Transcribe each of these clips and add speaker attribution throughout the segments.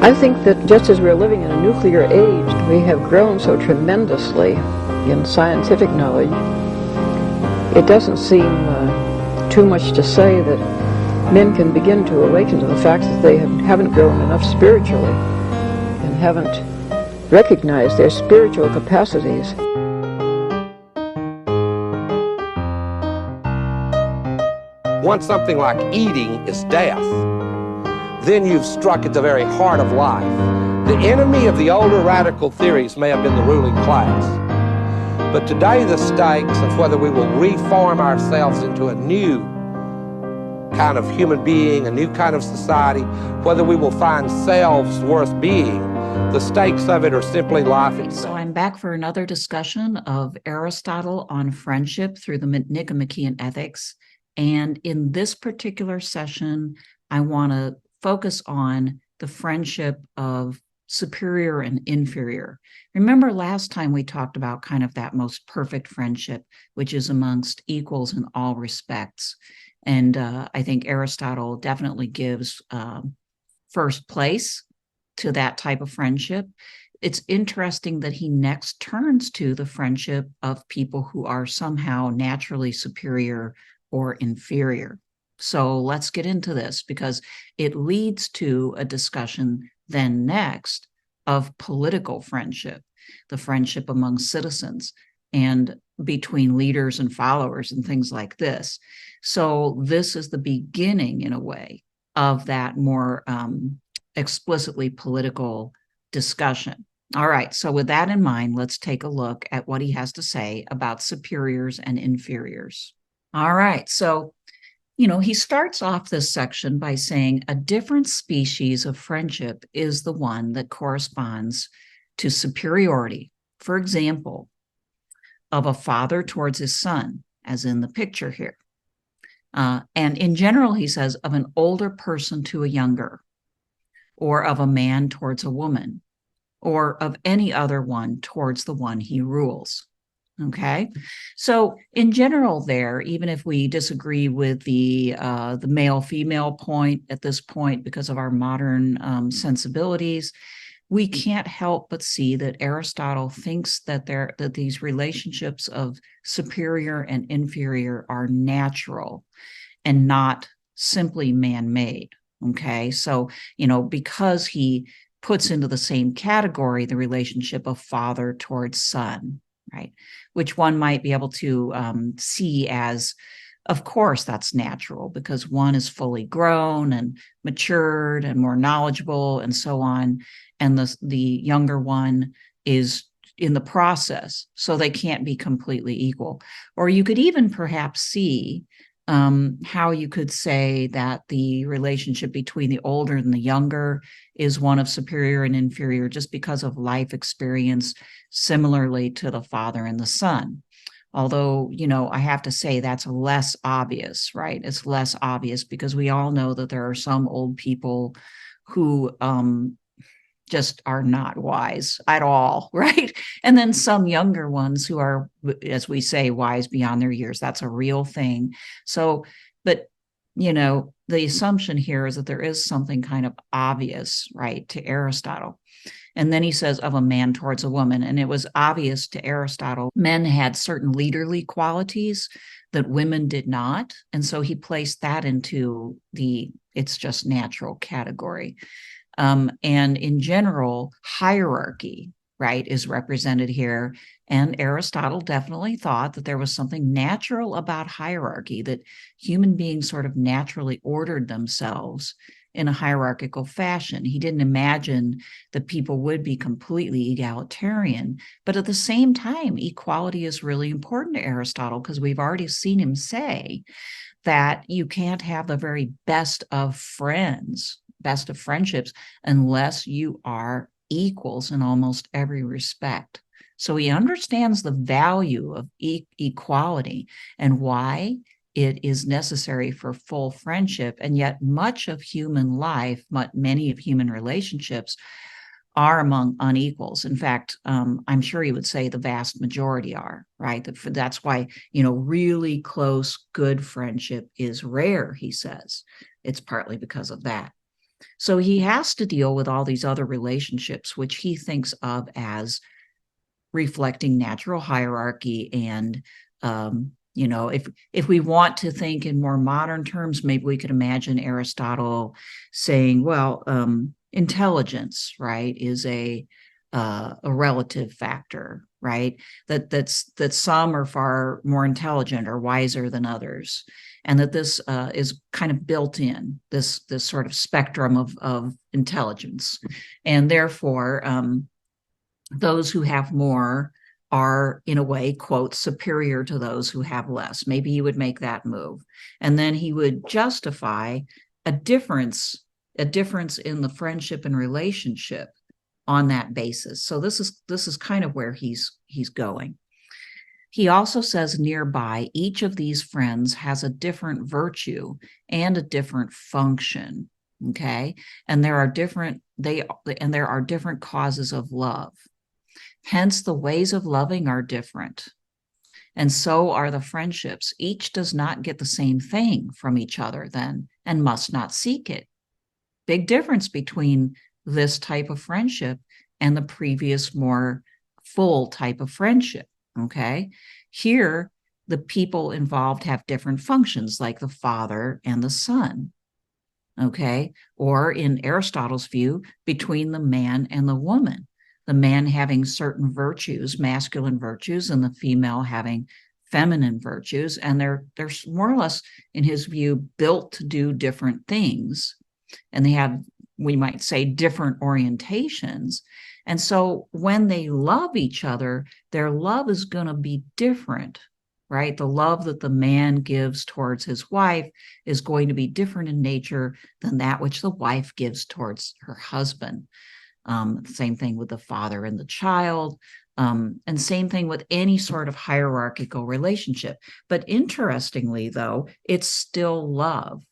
Speaker 1: I think that just as we're living in a nuclear age, we have grown so tremendously in scientific knowledge, it doesn't seem too much to say that men can begin to awaken to the fact that they haven't grown enough spiritually and haven't recognized their spiritual capacities.
Speaker 2: Once something like eating is death, then you've struck at the very heart of life. The enemy of the older radical theories may have been the ruling class, but today the stakes of whether we will reform ourselves into a new kind of human being, a new kind of society, whether we will find selves worth being, the stakes of it are simply life itself.
Speaker 3: So I'm back for another discussion of Aristotle on friendship through the Nichomachean ethics. And in this particular session, I want to focus on the friendship of superior and inferior. Remember last time we talked about kind of that most perfect friendship, which is amongst equals in all respects. And I think Aristotle definitely gives first place to that type of friendship. It's interesting that he next turns to the friendship of people who are somehow naturally superior or inferior. So let's get into this because it leads to a discussion then next of political friendship, the friendship among citizens and between leaders and followers and things like this. So this is the beginning, in a way, of that more explicitly political discussion. All right, so with that in mind, let's take a look at what he has to say about superiors and inferiors. All right, so he starts off this section by saying a different species of friendship is the one that corresponds to superiority. For example, of a father towards his son, as in the picture here. And in general, he says, of an older person to a younger, or of a man towards a woman, or of any other one towards the one he rules. Okay, so in general there, even if we disagree with the male-female point at this point because of our modern sensibilities, we can't help but see that Aristotle thinks that these relationships of superior and inferior are natural and not simply man-made. Okay, so because he puts into the same category the relationship of father towards son, right? Which one might be able to see as, of course, that's natural because one is fully grown and matured and more knowledgeable and so on. And the younger one is in the process, so they can't be completely equal. Or you could even perhaps see how you could say that the relationship between the older and the younger is one of superior and inferior just because of life experience, similarly to the father and the son. Although, I have to say that's less obvious, right? It's less obvious because we all know that there are some old people who just are not wise at all, right? And then some younger ones who are, as we say, wise beyond their years. That's a real thing. So, but, the assumption here is that there is something kind of obvious, right, to Aristotle. And then he says of a man towards a woman. And it was obvious to Aristotle, men had certain leaderly qualities that women did not. And so he placed that into it's just natural category. And in general, hierarchy, right, is represented here. And Aristotle definitely thought that there was something natural about hierarchy, that human beings sort of naturally ordered themselves in a hierarchical fashion. He didn't imagine that people would be completely egalitarian, but at the same time, equality is really important to Aristotle because we've already seen him say that you can't have the very best of friends, best of friendships, unless you are equals in almost every respect. So he understands the value of equality and why it is necessary for full friendship. And yet much of human life, many of human relationships are among unequals. In fact, I'm sure he would say the vast majority are, right? That's why, really close, good friendship is rare, he says. It's partly because of that. So he has to deal with all these other relationships, which he thinks of as reflecting natural hierarchy. And if we want to think in more modern terms, maybe we could imagine Aristotle saying, well, intelligence, right, is a relative factor, right? That some are far more intelligent or wiser than others, and that this is kind of built in, this sort of spectrum of intelligence, and therefore those who have more are, in a way, quote, superior to those who have less. Maybe he would make that move. And then he would justify a difference in the friendship and relationship on that basis. So this is kind of where he's going. He also says nearby, each of these friends has a different virtue and a different function. Okay. And there are different causes of love. Hence, the ways of loving are different. And so are the friendships. Each does not get the same thing from each other then, and must not seek it. Big difference between this type of friendship and the previous more full type of friendship. Okay. Here, the people involved have different functions, like the father and the son. Okay. Or in Aristotle's view, between the man and the woman. The man having certain virtues, masculine virtues, and the female having feminine virtues. And they're more or less, in his view, built to do different things. And they have, we might say, different orientations. And so when they love each other, their love is going to be different, right? The love that the man gives towards his wife is going to be different in nature than that which the wife gives towards her husband. Same thing with the father and the child, and same thing with any sort of hierarchical relationship. But interestingly, though, it's still love.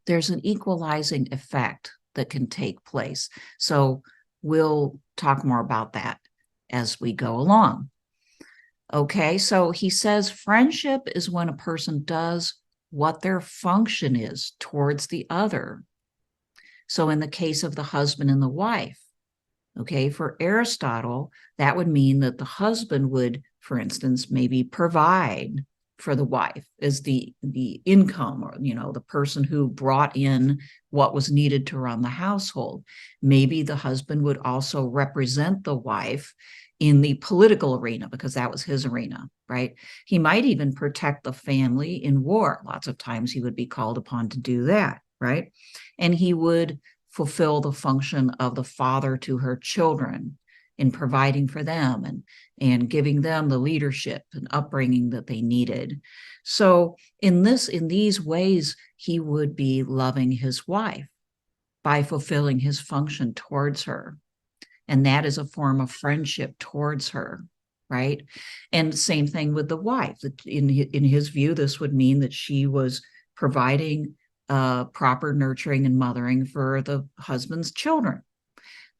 Speaker 3: There's an equalizing effect that can take place. So we'll talk more about that as we go along. Okay, so he says friendship is when a person does what their function is towards the other. So in the case of the husband and the wife, okay, for Aristotle, that would mean that the husband would, for instance, maybe provide for the wife as the income, or, the person who brought in what was needed to run the household. Maybe the husband would also represent the wife in the political arena, because that was his arena, right? He might even protect the family in war. Lots of times he would be called upon to do that, right? And he would fulfill the function of the father to her children in providing for them and giving them the leadership and upbringing that they needed. So in these ways, he would be loving his wife by fulfilling his function towards her. And that is a form of friendship towards her, right? And same thing with the wife. In his view, this would mean that she was providing proper nurturing and mothering for the husband's children,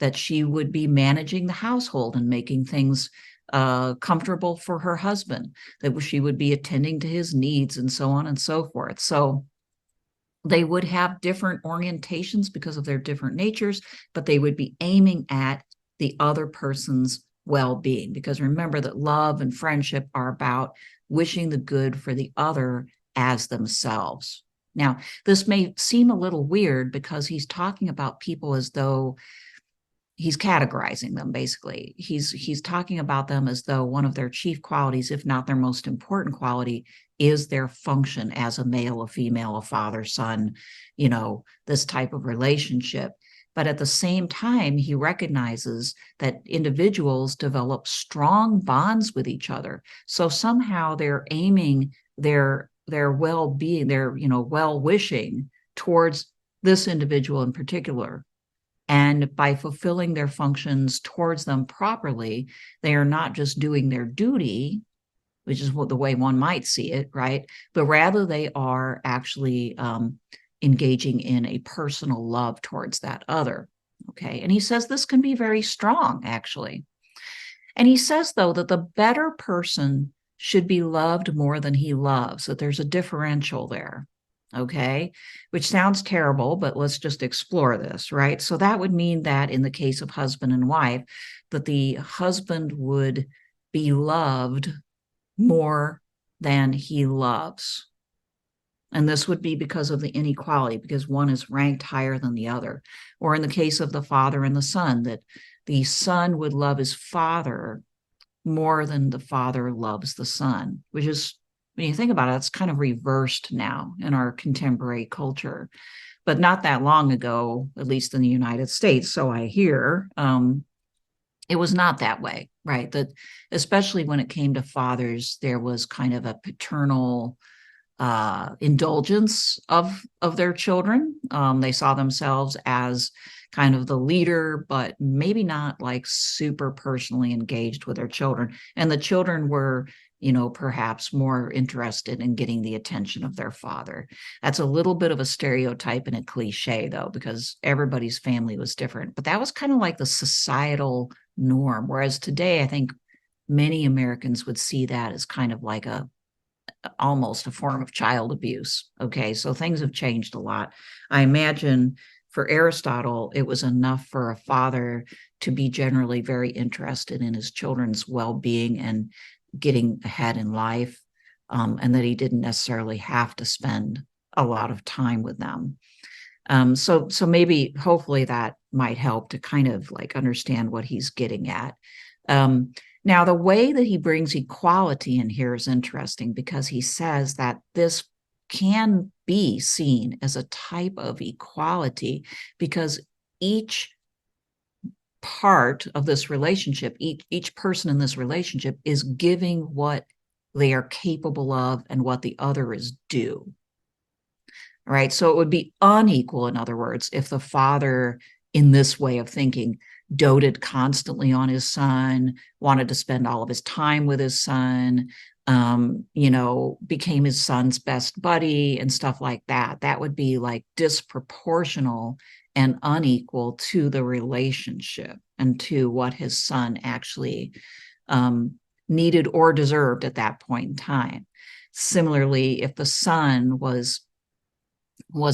Speaker 3: that she would be managing the household and making things comfortable for her husband, that she would be attending to his needs, and so on and so forth. So they would have different orientations because of their different natures, but they would be aiming at the other person's well-being, because remember that love and friendship are about wishing the good for the other as themselves. Now, this may seem a little weird because he's talking about people as though he's categorizing them, basically. He's talking about them as though one of their chief qualities, if not their most important quality, is their function as a male, a female, a father, son, this type of relationship. But at the same time, he recognizes that individuals develop strong bonds with each other. So somehow they're aiming their well-being, their well-wishing towards this individual in particular. And by fulfilling their functions towards them properly, they are not just doing their duty, which is the way one might see it, right? But rather they are actually engaging in a personal love towards that other. Okay. And he says this can be very strong, actually. And he says, though, that the better person should be loved more than he loves, that there's a differential there. okay? Which sounds terrible, but let's just explore this, right? So that would mean that in the case of husband and wife, that the husband would be loved more than he loves. And this would be because of the inequality, because one is ranked higher than the other. Or in the case of the father and the son, that the son would love his father more than the father loves the son, which is, when you think about it, it's kind of reversed now in our contemporary culture. But not that long ago, at least in the United States, so I hear, it was not that way, right? That especially when it came to fathers, there was kind of a paternal indulgence of their children. They saw themselves as kind of the leader, but maybe not like super personally engaged with their children. And the children were, perhaps more interested in getting the attention of their father. That's a little bit of a stereotype and a cliche, though, because everybody's family was different. But that was kind of like the societal norm. Whereas today, I think many Americans would see that as kind of like almost a form of child abuse. Okay, so things have changed a lot. I imagine for Aristotle, it was enough for a father to be generally very interested in his children's well-being and getting ahead in life, and that he didn't necessarily have to spend a lot of time with them. So maybe, hopefully, that might help to kind of like understand what he's getting at. Now, the way that he brings equality in here is interesting, because he says that this can be seen as a type of equality, because each part of this relationship, each person in this relationship is giving what they are capable of and what the other is due. Right? So it would be unequal, in other words, if the father, in this way of thinking, doted constantly on his son, wanted to spend all of his time with his son, became his son's best buddy and stuff like that. That would be like disproportional and unequal to the relationship and to what his son actually needed or deserved at that point in time. Similarly, if the son was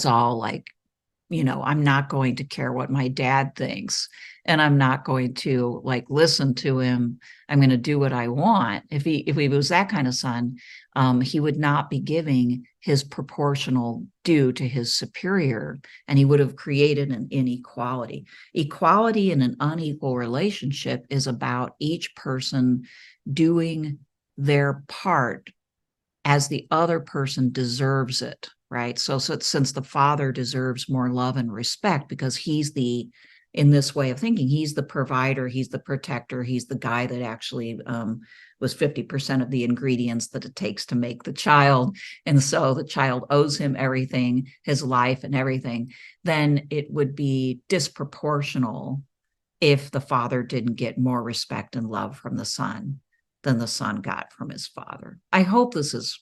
Speaker 3: all like, I'm not going to care what my dad thinks, and I'm not going to like listen to him. I'm going to do what I want. If he was that kind of son, he would not be giving his proportional due to his superior, and he would have created an inequality. Equality in an unequal relationship is about each person doing their part as the other person deserves it. Right. So since the father deserves more love and respect because he's in this way of thinking, he's the provider, he's the protector, he's the guy that actually was 50% of the ingredients that it takes to make the child. And so the child owes him everything, his life and everything. Then it would be disproportional if the father didn't get more respect and love from the son than the son got from his father. I hope this is,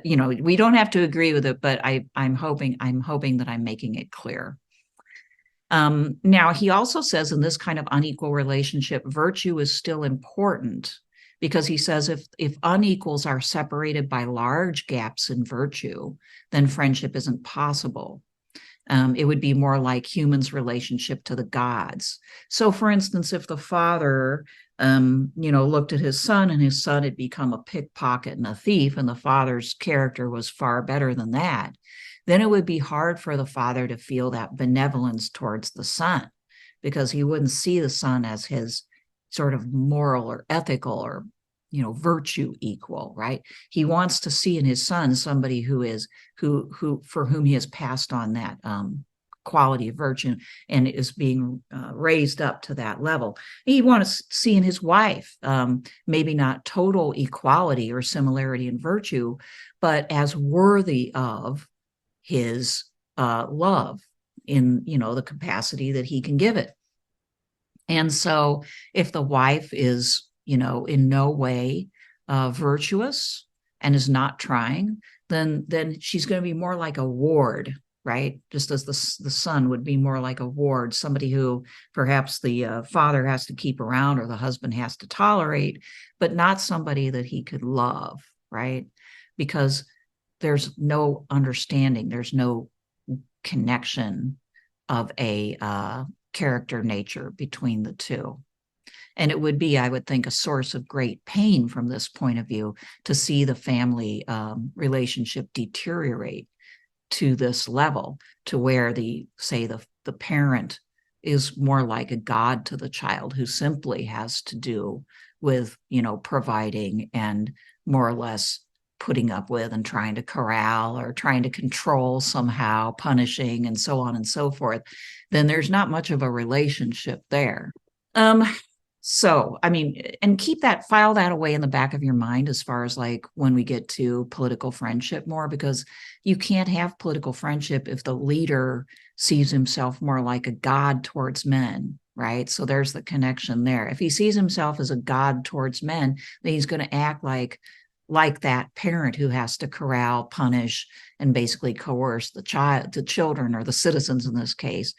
Speaker 3: we don't have to agree with it, but I'm hoping that I'm making it clear. Now, he also says in this kind of unequal relationship, virtue is still important, because he says if unequals are separated by large gaps in virtue, then friendship isn't possible. It would be more like humans' relationship to the gods. So, for instance, if the father looked at his son and his son had become a pickpocket and a thief, and the father's character was far better than that, then it would be hard for the father to feel that benevolence towards the son, because he wouldn't see the son as his sort of moral or ethical or, virtue equal, right? He wants to see in his son somebody who for whom he has passed on that quality of virtue and is being raised up to that level. He wants to see in his wife, maybe not total equality or similarity in virtue, but as worthy of his love in, the capacity that he can give it. And so if the wife is, in no way virtuous and is not trying, then she's going to be more like a ward, right? Just as the son would be more like a ward, somebody who perhaps the father has to keep around or the husband has to tolerate, but not somebody that he could love, right? Because there's no understanding, there's no connection of a character nature between the two. And it would be, I would think, a source of great pain from this point of view to see the family relationship deteriorate to this level, to where the parent is more like a god to the child, who simply has to do with, providing and more or less putting up with and trying to corral or trying to control somehow, punishing and so on and so forth. Then there's not much of a relationship there. So, I mean, and file that away in the back of your mind as far as like when we get to political friendship more, because you can't have political friendship if the leader sees himself more like a god towards men, right? So there's the connection there. If he sees himself as a god towards men, then he's going to act like that parent who has to corral, punish, and basically coerce the children, or the citizens in this case.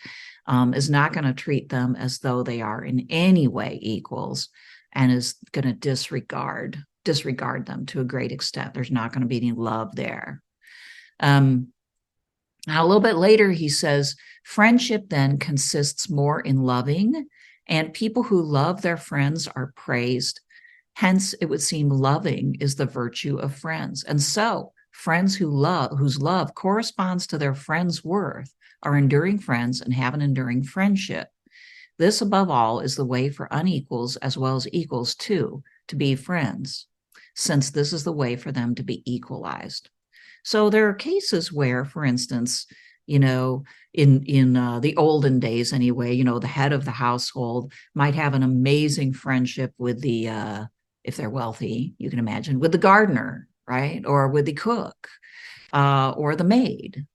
Speaker 3: Is not going to treat them as though they are in any way equals, and is going to disregard them to a great extent. There's not going to be any love there. Now, a little bit later, he says, friendship then consists more in loving, and people who love their friends are praised. Hence, it would seem loving is the virtue of friends. And so friends whose love corresponds to their friends' worth are enduring friends and have an enduring friendship. This, above all, is the way for unequals as well as equals too to be friends, since this is the way for them to be equalized. So there are cases where, for instance, in the olden days anyway, the head of the household might have an amazing friendship with the, if they're wealthy, you can imagine, with the gardener, right? Or with the cook, or the maid.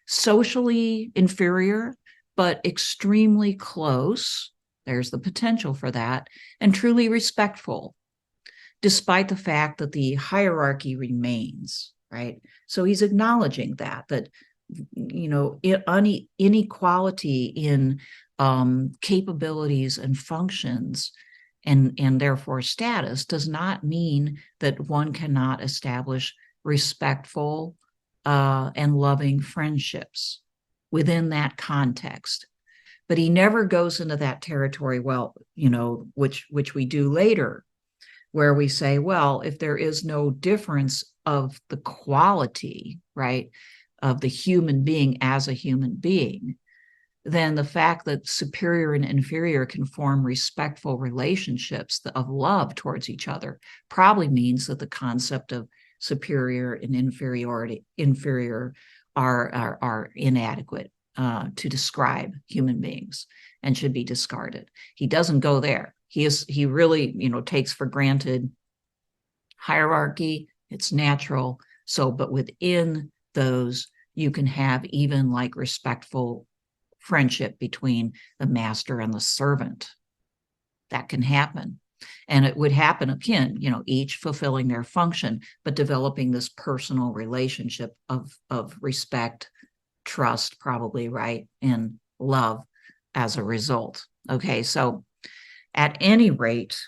Speaker 3: Socially inferior, but extremely close. There's the potential for that, and truly respectful, despite the fact that the hierarchy remains, right? So he's acknowledging that inequality in capabilities and functions and therefore status does not mean that one cannot establish respectful and loving friendships within that context. But he never goes into that territory, which we do later, where we say, well, if there is no difference of the quality, right, of the human being as a human being, then the fact that superior and inferior can form respectful relationships of love towards each other probably means that the concept of superior and inferior are inadequate to describe human beings and should be discarded. He doesn't go there. He really, takes for granted hierarchy. It's natural. So, but within those, you can have even like respectful friendship between the master and the servant. That can happen. And it would happen again, each fulfilling their function, but developing this personal relationship of respect, trust, probably, right, and love as a result. Okay, so at any rate,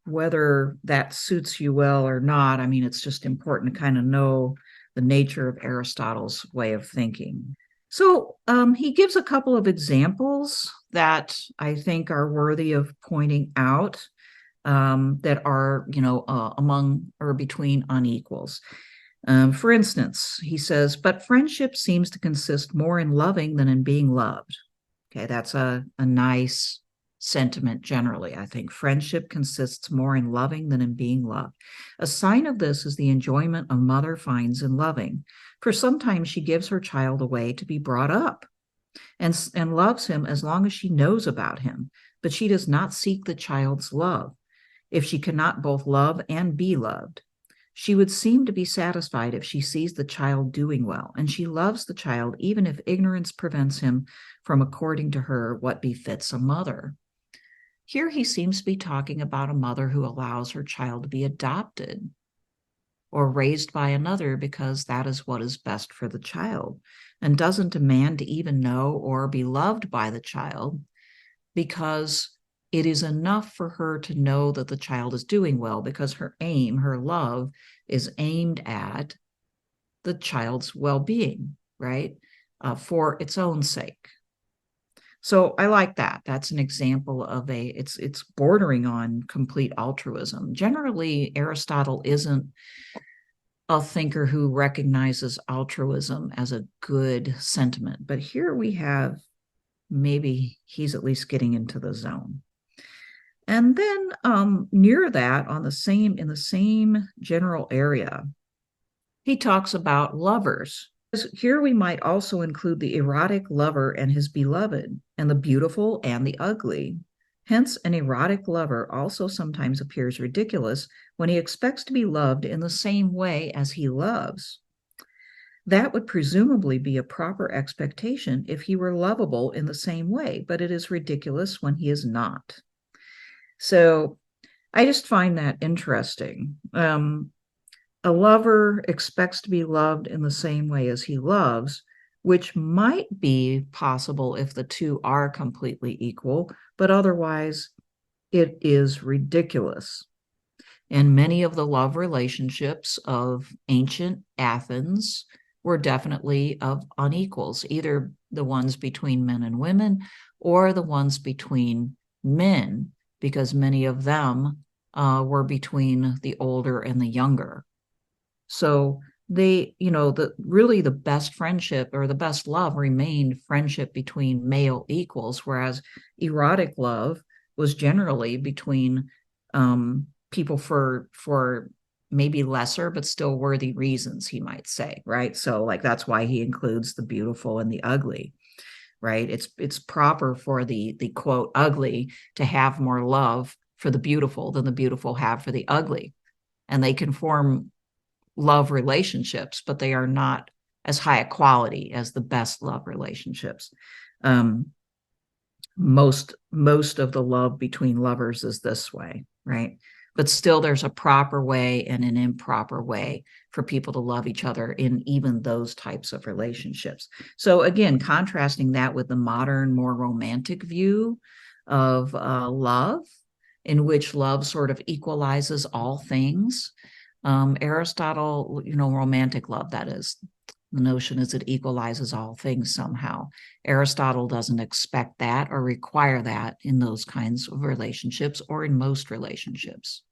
Speaker 3: whether that suits you well or not, I mean, it's just important to kind of know the nature of Aristotle's way of thinking. So he gives a couple of examples that I think are worthy of pointing out, that are, among or between unequals. For instance, he says, but friendship seems to consist more in loving than in being loved. Okay, that's a nice sentiment generally. I think friendship consists more in loving than in being loved. A sign of this is the enjoyment a mother finds in loving. For sometimes she gives her child away to be brought up and loves him as long as she knows about him, but she does not seek the child's love if she cannot both love and be loved. She would seem to be satisfied if she sees the child doing well, and she loves the child even if ignorance prevents him from according to her what befits a mother. Here he seems to be talking about a mother who allows her child to be adopted or raised by another because that is what is best for the child, and doesn't demand to even know or be loved by the child because it is enough for her to know that the child is doing well because her aim, her love, is aimed at the child's well-being, right? For its own sake. So I like that. That's an example of it's bordering on complete altruism. Generally, Aristotle isn't a thinker who recognizes altruism as a good sentiment, but here we have, maybe he's at least getting into the zone. And then near that, in the same general area, he talks about lovers. Here we might also include the erotic lover and his beloved, and the beautiful and the ugly. Hence, an erotic lover also sometimes appears ridiculous when he expects to be loved in the same way as he loves. That would presumably be a proper expectation if he were lovable in the same way, but it is ridiculous when he is not. So I just find that interesting. A lover expects to be loved in the same way as he loves, which might be possible if the two are completely equal, but otherwise it is ridiculous. And many of the love relationships of ancient Athens were definitely of unequals, either the ones between men and women or the ones between men, because many of them were between the older and the younger. So the best friendship or the best love remained friendship between male equals, whereas erotic love was generally between people for maybe lesser but still worthy reasons, he might say, right? So like that's why he includes the beautiful and the ugly, right? It's proper for the quote ugly to have more love for the beautiful than the beautiful have for the ugly, and they can form love relationships, but they are not as high a quality as the best love relationships. Most of the love between lovers is this way, right? But still there's a proper way and an improper way for people to love each other in even those types of relationships. So again, contrasting that with the modern, more romantic view of love, in which love sort of equalizes all things. Aristotle, romantic love, that is, the notion is it equalizes all things somehow. Aristotle doesn't expect that or require that in those kinds of relationships or in most relationships.